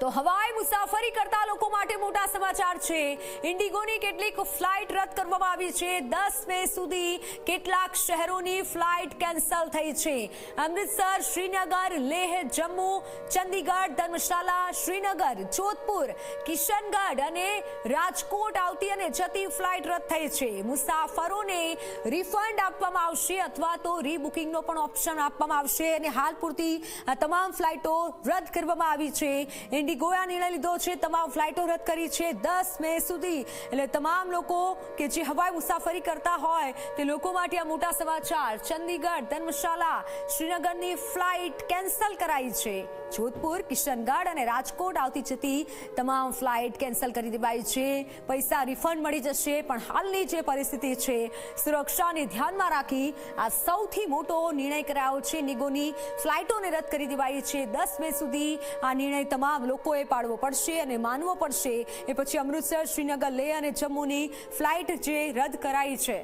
તો હવાઈ મુસાફરી કરતા લોકો માટે મોટા સમાચાર છે। ઇન્ડિગોની કેટલીક ફ્લાઇટ રદ કરવામાં આવી છે। 10 મે સુધી કેટલાક શહેરોની ફ્લાઇટ કેન્સલ થઈ છે। અમૃતસર, શ્રીનગર, લેહ, જમ્મુ, ચંદીગઢ, ધર્મશાલા, શ્રીનગર, જોધપુર, કિશનગઢ અને રાજકોટ આવતી અને જતી ફ્લાઇટ રદ થઈ છે। મુસાફરોને રિફંડ આપવામાં આવશે અથવા તો રીબુકિંગનો પણ ઓપ્શન આપવામાં આવશે અને હાલ પૂરતી આ તમામ ફ્લાઇટો રદ કરવામાં આવી છે। ઇન્ડિગોએ આ નિર્ણય લીધો છે, તમામ ફ્લાઇટો રદ કરી છે 10 મે સુધી। એટલે તમામ લોકો કે જે હવાઈ મુસાફરી કરતા હોય તે લોકો માટે આ મોટા સમાચાર। ચંદીગઢ, ધર્મશાલા, શ્રીનગરની ફ્લાઇટ કેન્સલ કરાઈ છે। જોધપુર, કિશનગઢ અને રાજકોટ આવતી જતી તમામ ફ્લાઇટ કેન્સલ કરી દેવાઈ છે। પૈસા રિફંડ મળી જશે, પણ હાલની જે પરિસ્થિતિ છે સુરક્ષાને ધ્યાનમાં રાખી આ સૌથી મોટો નિર્ણય કરાયો છે। ઇન્ડિગોની ફ્લાઇટોને રદ કરી દેવાઈ છે 10 મે સુધી। આ નિર્ણય તમામ લોકોએ પાડવો પડશે અને માનવો પડશે। એ પછી અમૃતસર, શ્રીનગર, લેહ અને જમ્મુની ફ્લાઇટ જે રદ કરાઈ છે।